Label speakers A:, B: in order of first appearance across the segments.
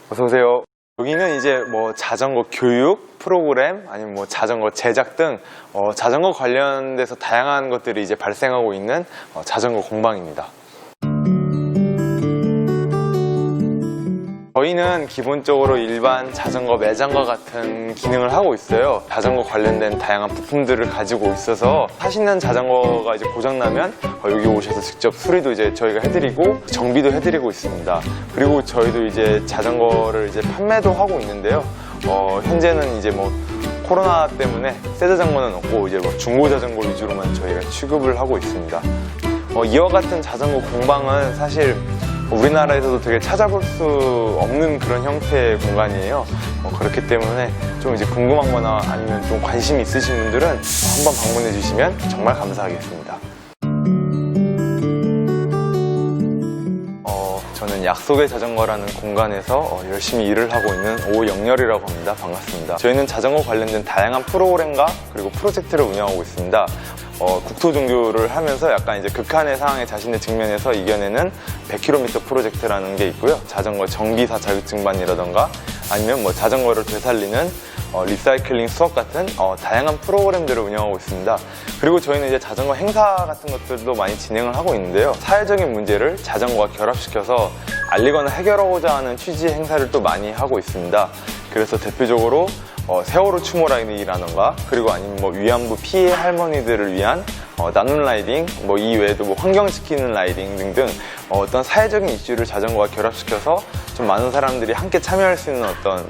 A: 어서 오세요. 여기는 이제 뭐 자전거 교육 프로그램 아니면 뭐 자전거 제작 등 자전거 관련돼서 다양한 것들이 이제 발생하고 있는 자전거 공방입니다. 저희는 기본적으로 일반 자전거 매장과 같은 기능을 하고 있어요. 자전거 관련된 다양한 부품들을 가지고 있어서 타시는 자전거가 이제 고장나면 여기 오셔서 직접 수리도 이제 저희가 해드리고 정비도 해드리고 있습니다. 그리고 저희도 이제 자전거를 이제 판매도 하고 있는데요. 현재는 이제 뭐 코로나 때문에 새 자전거는 없고 이제 뭐 중고 자전거 위주로만 저희가 취급을 하고 있습니다. 이와 같은 자전거 공방은 사실 우리나라에서도 되게 찾아볼 수 없는 그런 형태의 공간이에요. 그렇기 때문에 좀 이제 궁금한 거나 아니면 좀 관심 있으신 분들은 한번 방문해 주시면 정말 감사하겠습니다. 저는 약속의 자전거라는 공간에서 열심히 일을 하고 있는 오영렬이라고 합니다. 반갑습니다. 저희는 자전거 관련된 다양한 프로그램과 그리고 프로젝트를 운영하고 있습니다. 국토종교를 하면서 약간 이제 극한의 상황에 자신을 직면해서 이겨내는 100km 프로젝트라는 게 있고요. 자전거 정비사 자격증반이라던가 아니면 뭐 자전거를 되살리는 리사이클링 수업 같은 다양한 프로그램들을 운영하고 있습니다. 그리고 저희는 이제 자전거 행사 같은 것들도 많이 진행을 하고 있는데요. 사회적인 문제를 자전거와 결합시켜서 알리거나 해결하고자 하는 취지의 행사를 또 많이 하고 있습니다. 그래서 대표적으로 세월호 추모 라이딩이라던가 그리고 아니면 뭐 위안부 피해 할머니들을 위한 나눔 라이딩, 뭐 이 외에도 뭐 환경 지키는 라이딩 등등 어떤 사회적인 이슈를 자전거와 결합시켜서 좀 많은 사람들이 함께 참여할 수 있는 어떤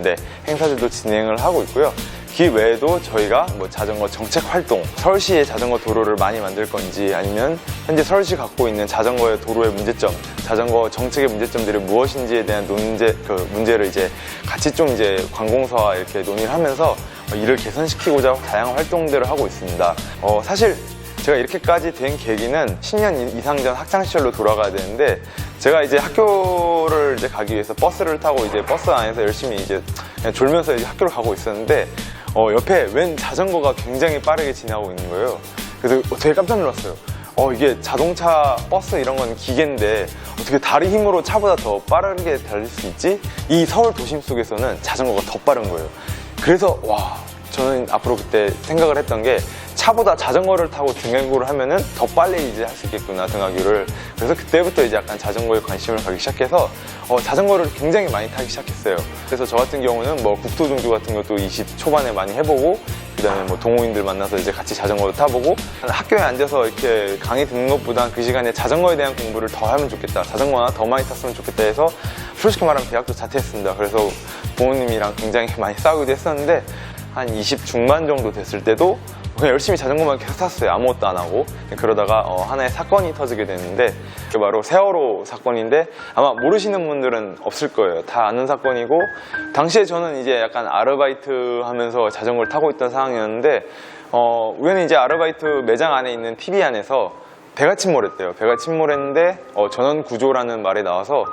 A: 행사들도 진행을 하고 있고요. 그 외에도 저희가 뭐 자전거 정책 활동, 서울시의 자전거 도로를 많이 만들 건지 아니면 현재 서울시 갖고 있는 자전거의 도로의 문제점, 자전거 정책의 문제점들이 무엇인지에 대한 문제를 이제 같이 좀 이제 관공서와 이렇게 논의를 하면서 이를 개선시키고자 다양한 활동들을 하고 있습니다. 사실 제가 이렇게까지 된 계기는 10년 이상 전 학창시절로 돌아가야 되는데 제가 이제 학교를 이제 가기 위해서 버스를 타고 이제 버스 안에서 열심히 이제 그냥 졸면서 이제 학교를 가고 있었는데 옆에 웬 자전거가 굉장히 빠르게 지나고 있는 거예요. 그래서 되게 깜짝 놀랐어요. 이게 자동차, 버스 이런 건 기계인데 어떻게 다리 힘으로 차보다 더 빠르게 달릴 수 있지? 이 서울 도심 속에서는 자전거가 더 빠른 거예요. 그래서 저는 앞으로 그때 생각을 했던 게 차보다 자전거를 타고 등하교를 하면은 더 빨리 이제 할 수 있겠구나, 등하교를. 그래서 그때부터 이제 약간 자전거에 관심을 가기 시작해서 자전거를 굉장히 많이 타기 시작했어요. 그래서 저 같은 경우는 뭐 국토종교 같은 것도 20 초반에 많이 해보고 그다음에 뭐 동호인들 만나서 이제 같이 자전거도 타보고 학교에 앉아서 이렇게 강의 듣는 것보다 그 시간에 자전거에 대한 공부를 더 하면 좋겠다, 자전거나 더 많이 탔으면 좋겠다 해서 솔직히 말하면 대학도 자퇴했습니다. 그래서 부모님이랑 굉장히 많이 싸우기도 했었는데 한 20 중반 정도 됐을 때도 그냥 열심히 자전거만 계속 탔어요. 아무것도 안 하고. 그러다가 하나의 사건이 터지게 됐는데 그게 바로 세월호 사건인데 아마 모르시는 분들은 없을 거예요. 다 아는 사건이고 당시에 저는 이제 약간 아르바이트 하면서 자전거를 타고 있던 상황이었는데 우연히 이제 아르바이트 매장 안에 있는 TV 안에서 배가 침몰했대요. 배가 침몰했는데 전원 구조라는 말이 나와서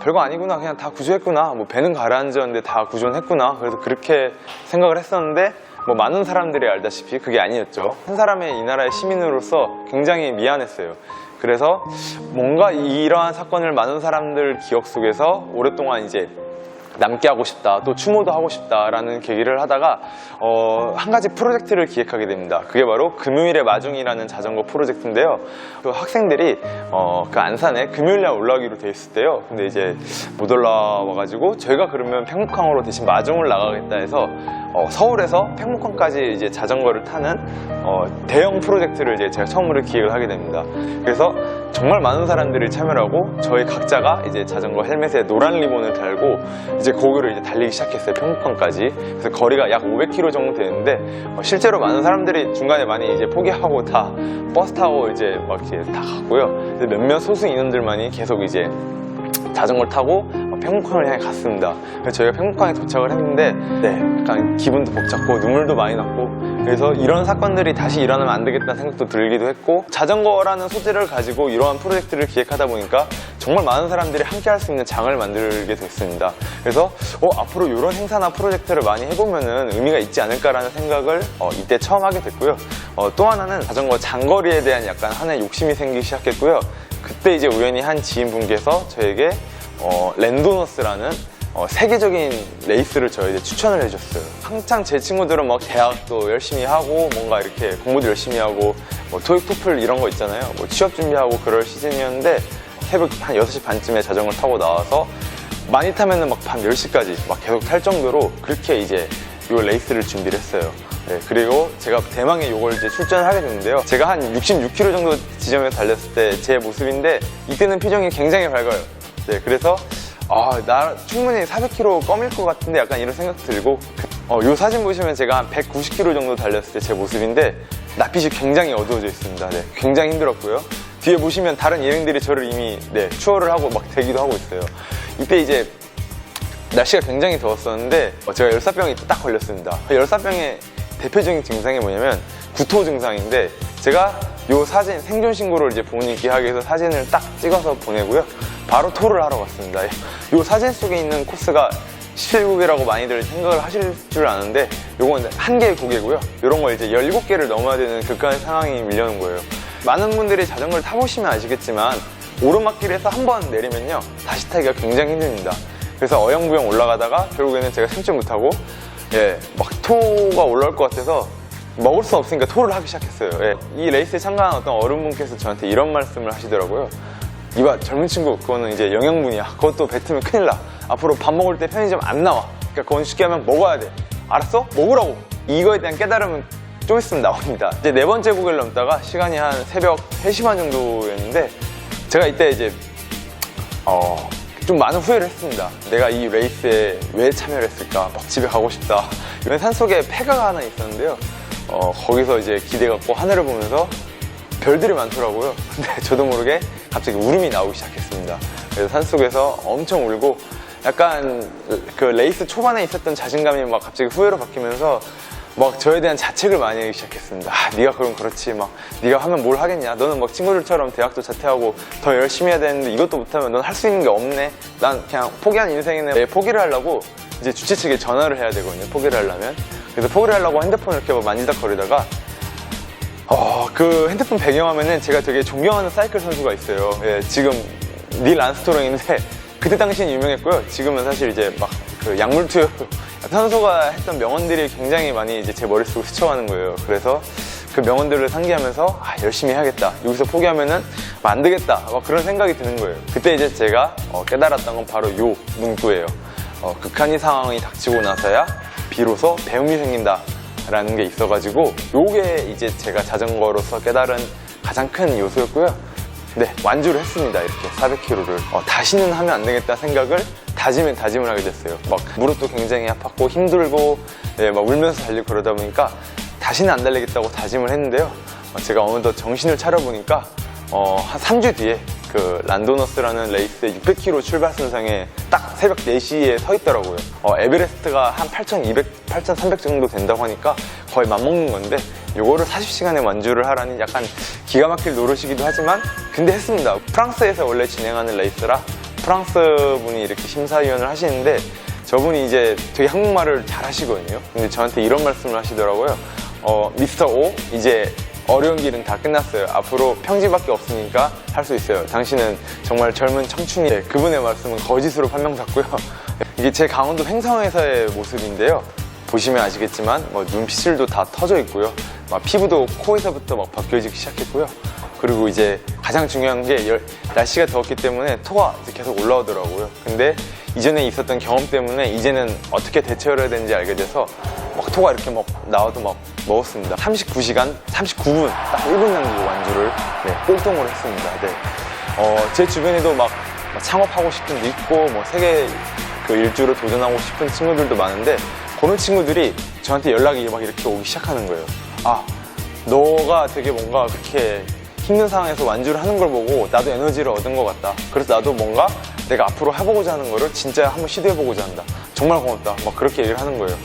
A: 별거 아니구나, 그냥 다 구조했구나, 뭐 배는 가라앉았는데 다 구조는 했구나. 그래서 그렇게 생각을 했었는데 뭐 많은 사람들이 알다시피 그게 아니었죠. 한 사람의 이 나라의 시민으로서 굉장히 미안했어요. 그래서 뭔가 이러한 사건을 많은 사람들 기억 속에서 오랫동안 이제 남게 하고 싶다, 또 추모도 하고 싶다라는 계기를 하다가 한 가지 프로젝트를 기획하게 됩니다. 그게 바로 금요일의 마중이라는 자전거 프로젝트인데요. 그 학생들이 그 안산에 금요일날 올라오기로 돼 있을 때요. 근데 이제 못 올라와가지고 저희가 그러면 팽목항으로 대신 마중을 나가겠다 해서 서울에서 팽목항까지 이제 자전거를 타는 대형 프로젝트를 이제 제가 처음으로 기획을 하게 됩니다. 그래서 정말 많은 사람들이 참여를 하고 저희 각자가 이제 자전거 헬멧에 노란 리본을 달고 이제 거기를 이제 달리기 시작했어요. 평목항까지. 그래서 거리가 약 500km 정도 되는데 실제로 많은 사람들이 중간에 많이 이제 포기하고 다 버스 타고 이제 막 이렇게 다 갔고요. 몇몇 소수 인원들만이 계속 이제 자전거를 타고 팽목항을 향해 갔습니다. 그래서 저희가 팽목항에 도착을 했는데 약간 기분도 벅찼고 눈물도 많이 났고 그래서 이런 사건들이 다시 일어나면 안 되겠다는 생각도 들기도 했고 자전거라는 소재를 가지고 이러한 프로젝트를 기획하다 보니까 정말 많은 사람들이 함께 할 수 있는 장을 만들게 됐습니다. 그래서 앞으로 이런 행사나 프로젝트를 많이 해보면은 의미가 있지 않을까라는 생각을 이때 처음 하게 됐고요. 또 하나는 자전거 장거리에 대한 약간 하나의 욕심이 생기기 시작했고요. 그때 이제 우연히 한 지인분께서 저에게 랜도너스라는 세계적인 레이스를 저에게 추천을 해줬어요. 한창 제 친구들은 막 대학도 열심히 하고 뭔가 이렇게 공부도 열심히 하고 뭐 토익, 토플 이런 거 있잖아요. 뭐 취업 준비하고 그럴 시즌이었는데 새벽 한 6시 반쯤에 자전거를 타고 나와서 많이 타면은 막 밤 10시까지 막 계속 탈 정도로 그렇게 이제 이 레이스를 준비를 했어요. 네, 그리고 제가 대망의 이걸 이제 출전을 하게 됐는데요. 제가 한 66km 정도 지점에서 달렸을 때 제 모습인데 이때는 표정이 굉장히 밝아요. 네, 그래서 나 충분히 400km 껌일 것 같은데 약간 이런 생각 들고 이 사진 보시면 제가 한 190km 정도 달렸을 때 제 모습인데 낯빛이 굉장히 어두워져 있습니다. 네, 굉장히 힘들었고요. 뒤에 보시면 다른 일행들이 저를 이미 추월을 하고 막 대기도 하고 있어요. 이때 이제 날씨가 굉장히 더웠었는데 제가 열사병이 딱 걸렸습니다. 열사병의 대표적인 증상이 뭐냐면 구토 증상인데 제가 이 사진 생존 신고를 이제 부모님께 하기 위해서 사진을 딱 찍어서 보내고요. 바로 토를 하러 갔습니다. 이 사진 속에 있는 코스가 17곡이라고 많이들 생각을 하실 줄 아는데 요건 한 개의 곡이고요. 이런 거 이제 17개를 넘어야 되는 극한의 상황이 밀려오는 거예요. 많은 분들이 자전거를 타보시면 아시겠지만 오르막길에서 한 번 내리면요 다시 타기가 굉장히 힘듭니다. 그래서 어영부영 올라가다가 결국에는 제가 참지 못하고 막 토가 올라올 것 같아서 먹을 수 없으니까 토를 하기 시작했어요. 이 레이스에 참가한 어떤 어른분께서 저한테 이런 말씀을 하시더라고요. 이봐 젊은 친구, 그거는 이제 영양분이야. 그것도 뱉으면 큰일 나. 앞으로 밥 먹을 때 편의점 안 나와. 그러니까 그건 쉽게 하면 먹어야 돼. 알았어? 먹으라고. 이거에 대한 깨달음은 좀 있으면 나옵니다. 이제 4번째 고개를 넘다가 시간이 한 새벽 3시 반 정도였는데 제가 이때 이제 좀 많은 후회를 했습니다. 내가 이 레이스에 왜 참여를 했을까? 막 집에 가고 싶다. 이런 산속에 폐가가 하나 있었는데요. 거기서 이제 기대 갖고 하늘을 보면서 별들이 많더라고요. 근데 저도 모르게 갑자기 울음이 나오기 시작했습니다. 그래서 산속에서 엄청 울고 약간 그 레이스 초반에 있었던 자신감이 막 갑자기 후회로 바뀌면서 막 저에 대한 자책을 많이 하기 시작했습니다. 네가 그럼 그렇지, 막 네가 하면 뭘 하겠냐, 너는 막 친구들처럼 대학도 자퇴하고 더 열심히 해야 되는데 이것도 못하면 넌 할 수 있는 게 없네, 난 그냥 포기한 인생이네. 포기를 하려고 이제 주최 측에 전화를 해야 되거든요, 포기를 하려면. 그래서 포기를 하려고 핸드폰을 이렇게 만지작 거리다가 그 핸드폰 배경화면은 제가 되게 존경하는 사이클 선수가 있어요. 지금 닐 암스트롱인데 그때 당시엔 유명했고요. 지금은 사실 이제 막 그 약물투여 선수가 했던 명언들이 굉장히 많이 이제 제 머릿속에 스쳐가는 거예요. 그래서 그 명언들을 상기하면서 열심히 해야겠다. 여기서 포기하면은 안 되겠다. 막 그런 생각이 드는 거예요. 그때 이제 제가 깨달았던 건 바로 요 문구예요. 극한의 상황이 닥치고 나서야 비로소 배움이 생긴다 라는 게 있어가지고 요게 이제 제가 자전거로서 깨달은 가장 큰 요소였고요. 네, 완주를 했습니다. 이렇게 400km를 다시는 하면 안 되겠다 생각을 다짐을 하게 됐어요. 막 무릎도 굉장히 아팠고 힘들고 막 울면서 달리고 그러다 보니까 다시는 안 달리겠다고 다짐을 했는데요. 제가 어느덧 정신을 차려보니까 한 3주 뒤에 그 란도너스라는 레이스의 600km 출발 선상에 딱 새벽 4시에 서 있더라고요. 에베레스트가 한 8,200, 8,300 정도 된다고 하니까 거의 맞먹는 건데 요거를 40시간에 완주를 하라니 약간 기가 막힐 노릇이기도 하지만 근데 했습니다. 프랑스에서 원래 진행하는 레이스라 프랑스 분이 이렇게 심사위원을 하시는데 저분이 이제 되게 한국말을 잘 하시거든요. 근데 저한테 이런 말씀을 하시더라고요. 미스터 오, 이제 어려운 길은 다 끝났어요. 앞으로 평지밖에 없으니까 할 수 있어요. 당신은 정말 젊은 청춘이에요. 그분의 말씀은 거짓으로 판명받고요. 이게 제 강원도 횡성에서의 모습인데요. 보시면 아시겠지만 눈피슬도 다 터져 있고요. 피부도 코에서부터 막 벗겨지기 시작했고요. 그리고 이제 가장 중요한 게 날씨가 더웠기 때문에 토가 계속 올라오더라고요. 근데 이전에 있었던 경험 때문에 이제는 어떻게 대처를 해야 되는지 알게 돼서 막 토가 이렇게 막 나와도 막 먹었습니다. 39시간 39분 딱 1분 남기고 완주를 꼴통으로 했습니다. 제 주변에도 막 창업하고 싶은 데 있고 세계 그 일주를 도전하고 싶은 친구들도 많은데 그런 친구들이 저한테 연락이 막 이렇게 오기 시작하는 거예요. 너가 되게 뭔가 그렇게 힘든 상황에서 완주를 하는 걸 보고 나도 에너지를 얻은 것 같다. 그래서 나도 뭔가 내가 앞으로 해보고자 하는 거를 진짜 한번 시도해보고자 한다. 정말 고맙다. 막 그렇게 얘기를 하는 거예요.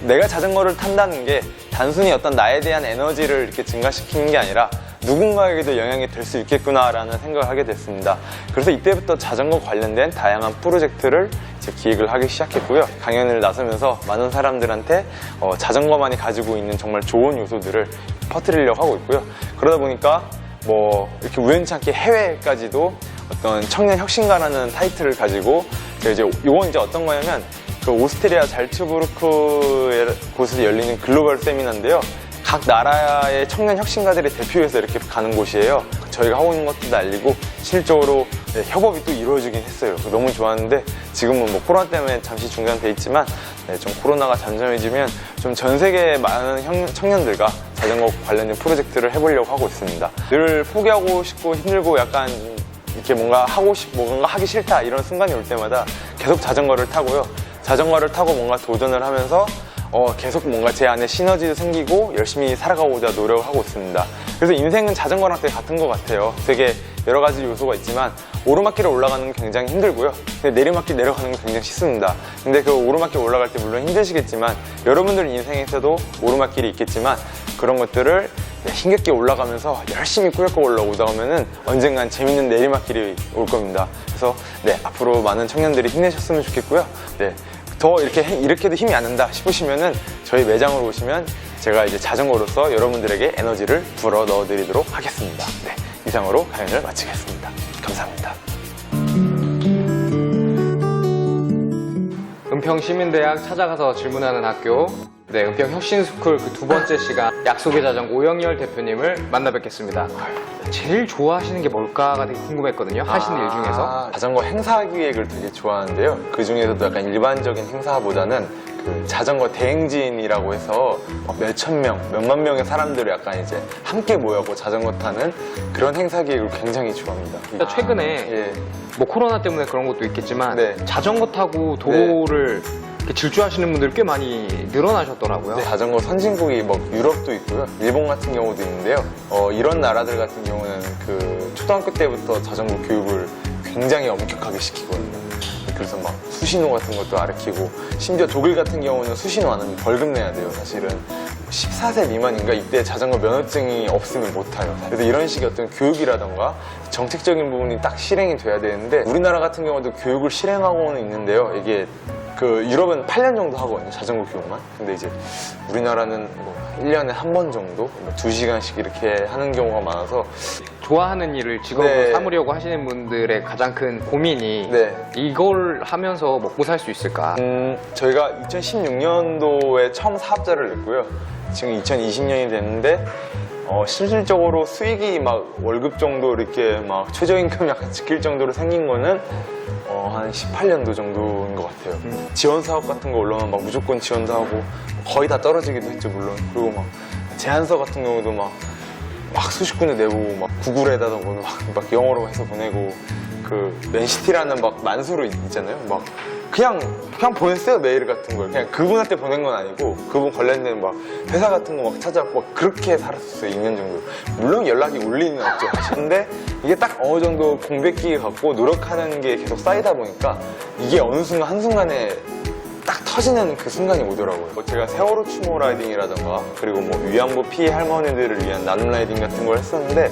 A: 내가 자전거를 탄다는 게 단순히 어떤 나에 대한 에너지를 이렇게 증가시키는 게 아니라 누군가에게도 영향이 될 수 있겠구나라는 생각을 하게 됐습니다. 그래서 이때부터 자전거 관련된 다양한 프로젝트를 이제 기획을 하기 시작했고요. 강연을 나서면서 많은 사람들한테 자전거만이 가지고 있는 정말 좋은 요소들을 퍼뜨리려고 하고 있고요. 그러다 보니까 이렇게 우연찮게 해외까지도 어떤 청년 혁신가라는 타이틀을 가지고 제가 이제 요건 이제 어떤 거냐면 그 오스트리아 잘츠부르크 곳에서 열리는 글로벌 세미나인데요. 각 나라의 청년 혁신가들의 대표해서 이렇게 가는 곳이에요. 저희가 하고 있는 것도 알리고 실질적으로 협업이 또 이루어지긴 했어요. 너무 좋았는데 지금은 뭐 코로나 때문에 잠시 중단돼 있지만 좀 코로나가 잠잠해지면 좀 전 세계의 많은 청년들과 자전거 관련된 프로젝트를 해보려고 하고 있습니다. 늘 포기하고 싶고 힘들고 약간 이렇게 뭔가 하고 싶고 뭔가 하기 싫다 이런 순간이 올 때마다 계속 자전거를 타고요. 자전거를 타고 뭔가 도전을 하면서 계속 뭔가 제 안에 시너지도 생기고 열심히 살아가고자 노력을 하고 있습니다. 그래서 인생은 자전거랑 되게 같은 것 같아요. 되게 여러 가지 요소가 있지만 오르막길을 올라가는 건 굉장히 힘들고요. 근데 내리막길 내려가는 건 굉장히 쉽습니다. 근데 그 오르막길 올라갈 때 물론 힘드시겠지만 여러분들 인생에서도 오르막길이 있겠지만 그런 것들을 힘겹게 올라가면서 열심히 꾸역꾸역 올라오다 보면은 언젠간 재밌는 내리막길이 올 겁니다. 그래서 앞으로 많은 청년들이 힘내셨으면 좋겠고요. 더 이렇게도 힘이 안 난다 싶으시면은 저희 매장으로 오시면 제가 이제 자전거로서 여러분들에게 에너지를 불어 넣어드리도록 하겠습니다. 이상으로 강연을 마치겠습니다. 감사합니다.
B: 은평시민대학 찾아가서 질문하는 학교 은평 혁신스쿨 그 두 번째 시간 약속의 자전거 오영열 대표님을 만나 뵙겠습니다. 제일 좋아하시는 게 뭘까가 되게 궁금했거든요. 하시는 일 중에서.
A: 자전거 행사 기획을 되게 좋아하는데요. 그 중에서도 약간 일반적인 행사보다는 그 자전거 대행진이라고 해서 몇천 명, 몇만 명의 사람들이 약간 이제 함께 모여고 자전거 타는 그런 행사 기획을 굉장히 좋아합니다.
B: 최근에 뭐 코로나 때문에 그런 것도 있겠지만 자전거 타고 도로를 질주하시는 분들이 꽤 많이 늘어나셨더라고요.
A: 자전거 선진국이 뭐 유럽도 있고요. 일본 같은 경우도 있는데요. 이런 나라들 같은 경우는 그 초등학교 때부터 자전거 교육을 굉장히 엄격하게 시키거든요. 그래서 막 수신호 같은 것도 가르치고 심지어 독일 같은 경우는 수신호 안 하면 벌금 내야 돼요. 사실은 14세 미만인가 이때 자전거 면허증이 없으면 못 타요. 그래서 이런 식의 어떤 교육이라던가 정책적인 부분이 딱 실행이 돼야 되는데 우리나라 같은 경우도 교육을 실행하고는 있는데요. 이게 그 유럽은 8년 정도 하거든요. 자전거 교육만. 근데 이제 우리나라는 뭐 1년에 한 번 정도 2시간씩 이렇게 하는 경우가 많아서
B: 좋아하는 일을 직업으로 삼으려고 하시는 분들의 가장 큰 고민이 이걸 하면서 먹고 살 수 있을까?
A: 저희가 2016년도에 처음 사업자를 냈고요. 지금 2020년이 됐는데 실질적으로 수익이 막 월급 정도 이렇게 막 최저임금 약간 지킬 정도로 생긴 거는 한 18년도 정도인 것 같아요. 지원 사업 같은 거 올라오면 막 무조건 지원도 하고 거의 다 떨어지기도 했죠, 물론. 그리고 막 제안서 같은 경우도 막 수십 군데 내보고 막 구글에다가 막 영어로 해서 보내고 그 맨시티라는 막 만수로 있잖아요. 막 그냥 보냈어요, 메일 같은 걸. 그냥 그분한테 보낸 건 아니고 그분 관련된 막 회사 같은 거 막 찾아갖고 막 그렇게 살았었어요, 2년 정도. 물론 연락이 올 리는 없죠. 근데 이게 딱 어느 정도 공백기 갖고 노력하는 게 계속 쌓이다 보니까 이게 어느 순간 한순간에 딱 터지는 그 순간이 오더라고요. 제가 세월호 추모 라이딩이라던가 그리고 뭐 위안부 피해 할머니들을 위한 나눔 라이딩 같은 걸 했었는데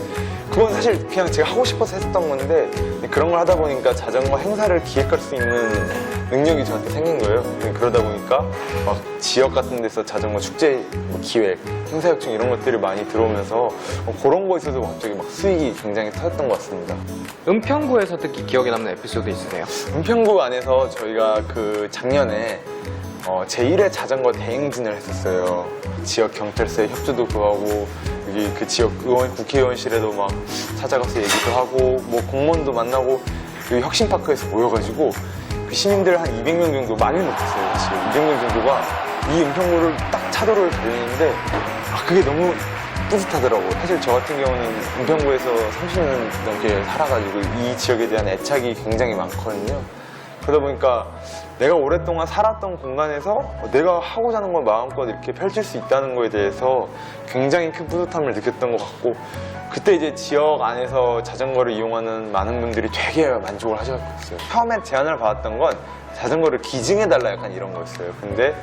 A: 그건 사실 그냥 제가 하고 싶어서 했었던 건데 그런 걸 하다 보니까 자전거 행사를 기획할 수 있는 능력이 저한테 생긴 거예요. 그러다 보니까 막 지역 같은 데서 자전거 축제 기획, 행사 요청 이런 것들이 많이 들어오면서 그런 거에 있어서 갑자기 막 수익이 굉장히 터졌던 것 같습니다.
B: 은평구에서 특히 기억에 남는 에피소드 있으세요?
A: 은평구 안에서 저희가 그 작년에 제1회 자전거 대행진을 했었어요. 지역 경찰서에 협조도 구하고 여기 그 지역 국회의원실에도 막 찾아가서 얘기도 하고 뭐 공무원도 만나고 여기 혁신파크에서 모여가지고 그 시민들 한 200명 정도 많이 못했어요. 사실 200명 정도가 이 은평구를 딱 차도를 달리는데 그게 너무 뿌듯하더라고요. 사실 저 같은 경우는 은평구에서 30년 넘게 살아가지고 이 지역에 대한 애착이 굉장히 많거든요. 그러다 보니까 내가 오랫동안 살았던 공간에서 내가 하고자 하는 걸 마음껏 이렇게 펼칠 수 있다는 거에 대해서 굉장히 큰 뿌듯함을 느꼈던 것 같고 그때 이제 지역 안에서 자전거를 이용하는 많은 분들이 되게 만족을 하셨어요. 처음에 제안을 받았던 건 자전거를 기증해달라 약간 이런 거였어요. 근데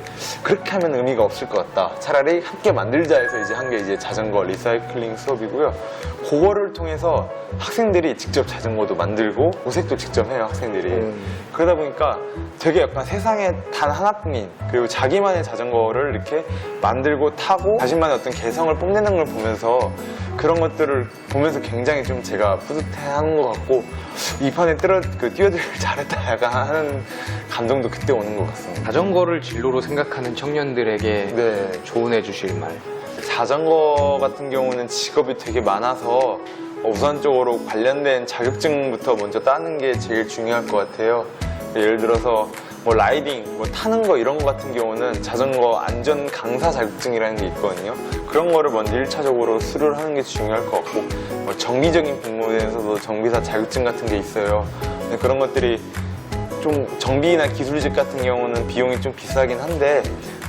A: 그렇게 하면 의미가 없을 것 같다. 차라리 함께 만들자 해서 이제 한 게 이제 자전거 리사이클링 수업이고요. 그거를 통해서 학생들이 직접 자전거도 만들고 모색도 직접 해요, 학생들이. 그러다 보니까 되게 약간 세상에 단 하나뿐인, 그리고 자기만의 자전거를 이렇게 만들고 타고 자신만의 어떤 개성을 뽐내는 걸 보면서 그런 것들을 보면서 굉장히 좀 제가 뿌듯해하는 것 같고, 이 판에 뛰어들길 잘했다 약간 하는 감동도 그때 오는 것 같습니다.
B: 자전거를 진로로 생각하는 청년들에게
A: 네.
B: 조언해 주실 말.
A: 자전거 같은 경우는 직업이 되게 많아서 우선적으로 관련된 자격증부터 먼저 따는 게 제일 중요할 것 같아요. 예를 들어서 뭐 라이딩, 뭐 타는 거 이런 거 같은 경우는 자전거 안전 강사 자격증이라는 게 있거든요. 그런 거를 먼저 1차적으로 수료를 하는 게 중요할 것 같고, 뭐 정기적인 공모전에서도 정비사 자격증 같은 게 있어요. 근데 그런 것들이 좀 정비나 기술직 같은 경우는 비용이 좀 비싸긴 한데,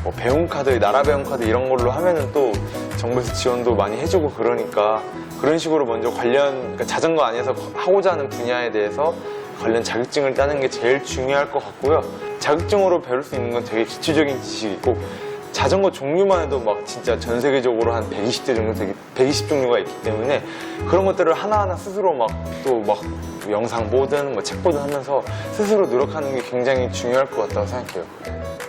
A: 뭐 배움카드, 나라 배움카드 이런 걸로 하면은 또 정부에서 지원도 많이 해주고 그러니까 그런 식으로 먼저 그러니까 자전거 안에서 하고자 하는 분야에 대해서 관련 자격증을 따는 게 제일 중요할 것 같고요. 자격증으로 배울 수 있는 건 되게 기초적인 지식이고, 자전거 종류만 해도 막 진짜 전 세계적으로 한 120대 정도 120종류가 있기 때문에 그런 것들을 하나하나 스스로 막 영상 보든 뭐 책 보든 하면서 스스로 노력하는 게 굉장히 중요할 것 같다고 생각해요.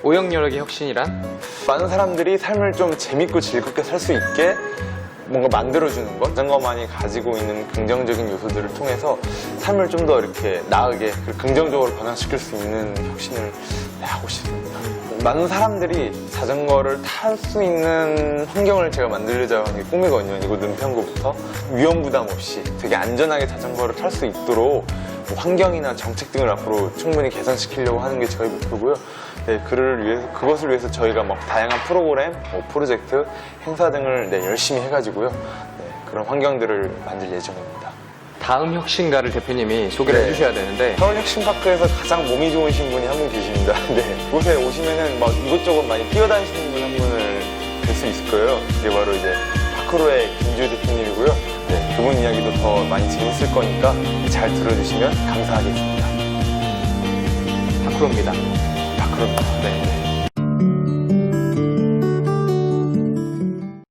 B: 오영열에게 혁신이란?
A: 많은 사람들이 삶을 좀 재밌고 즐겁게 살 수 있게 뭔가 만들어주는 것, 자전거만이 가지고 있는 긍정적인 요소들을 통해서 삶을 좀 더 이렇게 나으게, 긍정적으로 변화시킬 수 있는 혁신을 하고 싶습니다. 많은 사람들이 자전거를 탈 수 있는 환경을 제가 만들려고 하는 게 꿈이거든요. 이곳 은평구부터 위험 부담 없이 되게 안전하게 자전거를 탈 수 있도록 뭐 환경이나 정책 등을 앞으로 충분히 개선시키려고 하는 게 저희 목표고요. 네, 그것을 위해서 저희가 막 다양한 프로그램, 뭐 프로젝트, 행사 등을 열심히 해가지고요. 네, 그런 환경들을 만들 예정입니다.
B: 다음 혁신가를 대표님이 소개를
A: 네.
B: 해주셔야 되는데,
A: 서울혁신파크에서 가장 몸이 좋으신 분이 한 분 계십니다. 네, 이곳에 오시면은 막 이곳저곳 많이 뛰어다니시는 분 한 분을 뵐 수 있을 거예요. 그게 바로 이제 파크로의 김주호 대표님이고요. 네, 그분 이야기도 더 많이 재밌을 거니까 잘 들어주시면 감사하겠습니다.
B: 파크로입니다.
A: 파크로입니다. 네.